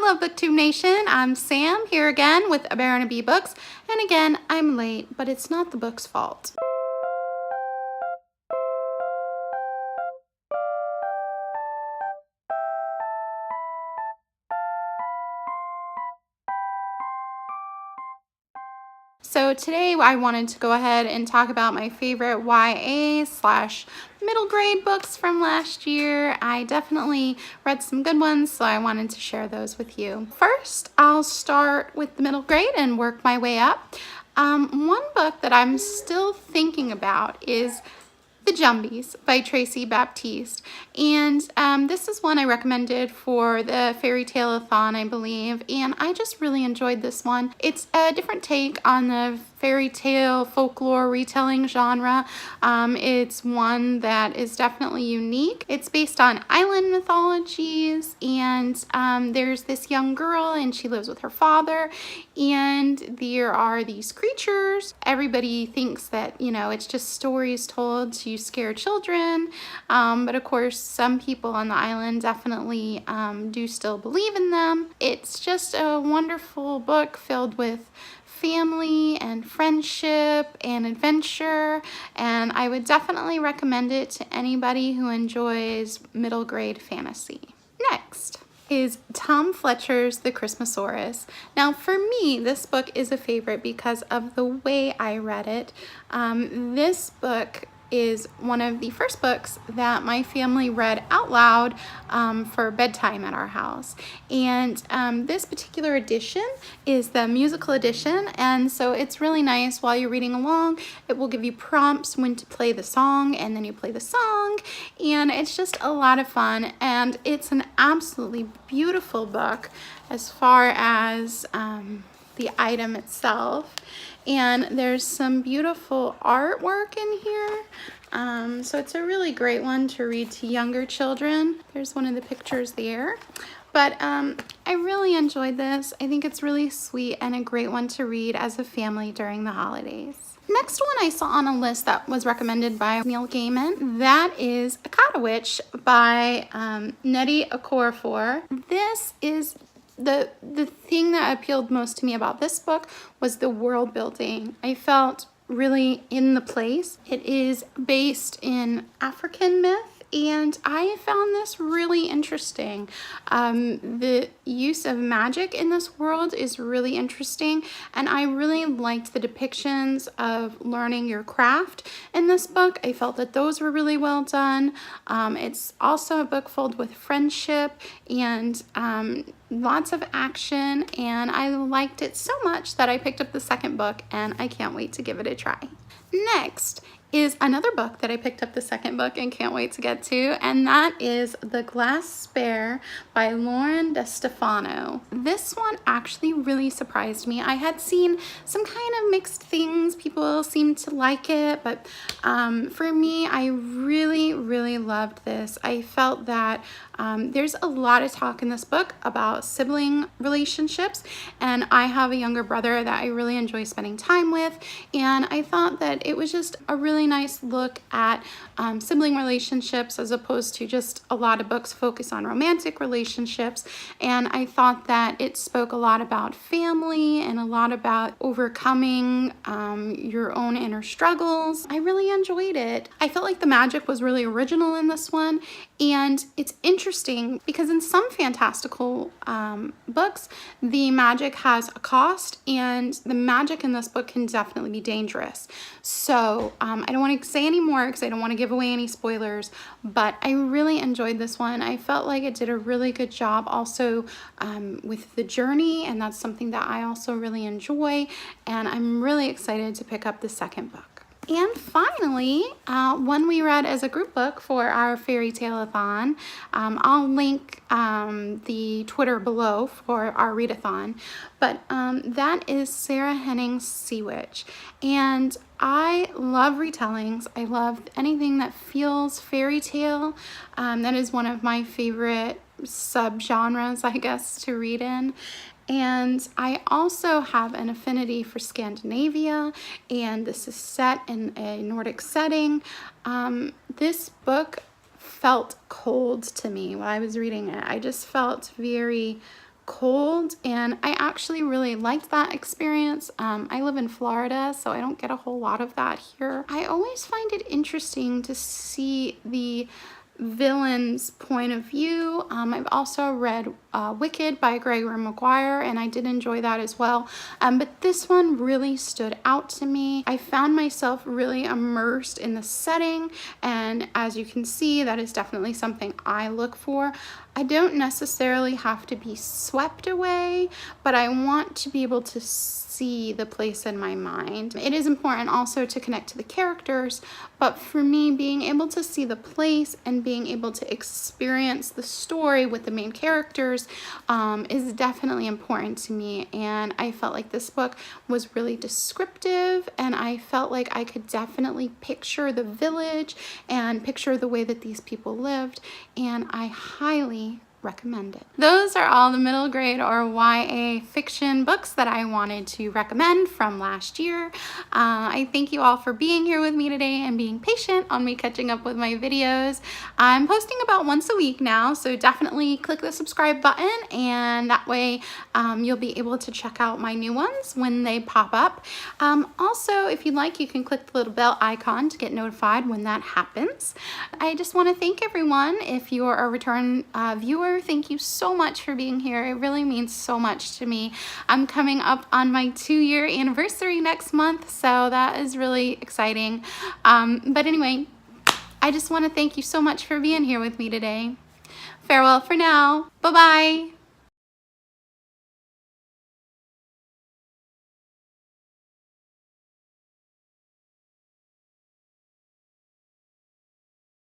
Hello BookTube Nation, I'm Sam here again with A Bear and a Bee Books, and again I'm late, but it's not the book's fault. So today I wanted to go ahead and talk about my favorite YA/middle grade books from last year. I definitely read some good ones, so I wanted to share those with you. First, I'll start with the middle grade and work my way up. One book that I'm still thinking about is The Jumbies by Tracey Baptiste, and this is one I recommended for the fairy tale-a-thon, I believe, and I just really enjoyed this one. It's a different take on the fairy tale folklore retelling genre. It's one that is definitely unique. It's based on island mythologies, and there's this young girl and she lives with her father, and there are these creatures. Everybody thinks that, you know, it's just stories told to scare children, but of course some people on the island definitely do still believe in them. It's just a wonderful book filled with family and friendship and adventure, and I would definitely recommend it to anybody who enjoys middle grade fantasy. Next is Tom Fletcher's The Christmasaurus. Now for me, this book is a favorite because of the way I read it. This book is one of the first books that my family read out loud for bedtime at our house. And this particular edition is the musical edition, and so it's really nice while you're reading along. It will give you prompts when to play the song, and then you play the song, and it's just a lot of fun, and it's an absolutely beautiful book as far as the item itself. And there's some beautiful artwork in here. So it's a really great one to read to younger children. There's one of the pictures there. But I really enjoyed this. I think it's really sweet and a great one to read as a family during the holidays. Next one I saw on a list that was recommended by Neil Gaiman. That is Akata by Nnedi Okorafor. This is the thing that appealed most to me about this book was the world building. I felt really in the place. It is based in African myth, and I found this really interesting. The use of magic in this world is really interesting, and I really liked the depictions of learning your craft in this book. I felt that those were really well done. It's also a book filled with friendship and lots of action, and I liked it so much that I picked up the second book, and I can't wait to give it a try. Next is another book that I picked up the second book and can't wait to get to, and that is The Glass Spare by DeStefano. This one actually really surprised me. I had seen some kind of mixed things. People seemed to like it, but for me, I really loved this. I felt that there's a lot of talk in this book about sibling relationships, and I have a younger brother that I really enjoy spending time with, and I thought that it was just a really nice look at sibling relationships as opposed to just a lot of books focus on romantic relationships. And I thought that it spoke a lot about family and a lot about overcoming your own inner struggles. I really enjoyed it. I felt like the magic was really original in this one, and it's interesting because in some fantastical books, the magic has a cost, and the magic in this book can definitely be dangerous. So I don't want to say any more because I don't want to give away any spoilers, but I really enjoyed this one. I felt like it did a really good job also with the journey, and that's something that I also really enjoy, and I'm really excited to pick up the second book. And finally, one we read as a group book for our fairy tale-a-thon. I'll link the Twitter below for our readathon, but that is Sarah Henning's Sea Witch. And I love retellings. I love anything that feels fairy tale. That is one of my favorite subgenres, I guess, to read in. And I also have an affinity for Scandinavia, and this is set in a Nordic setting. This book felt cold to me while I was reading it. I just felt very cold, and I actually really liked that experience. I live in Florida, so I don't get a whole lot of that here. I always find it interesting to see the villain's point of view. I've also read Wicked by Gregory Maguire, and I did enjoy that as well. But this one really stood out to me. I found myself really immersed in the setting, and as you can see, that is definitely something I look for. I don't necessarily have to be swept away, but I want to be able to see the place in my mind. It is important also to connect to the characters, but for me, being able to see the place and being able to experience the story with the main characters is definitely important to me. And I felt like this book was really descriptive, and I felt like I could definitely picture the village and picture the way that these people lived, and I highly recommend it. Those are all the middle grade or YA fiction books that I wanted to recommend from last year. I thank you all for being here with me today and being patient on me catching up with my videos. I'm posting about once a week now, so definitely click the subscribe button, and that way you'll be able to check out my new ones when they pop up. Also, if you'd like, you can click the little bell icon to get notified when that happens. I just want to thank everyone. If you're a return viewer, thank you so much for being here. It really means so much to me. I'm coming up on my 2-year anniversary next month, so that is really exciting. But anyway, I just want to thank you so much for being here with me today. Farewell for now. Bye-bye.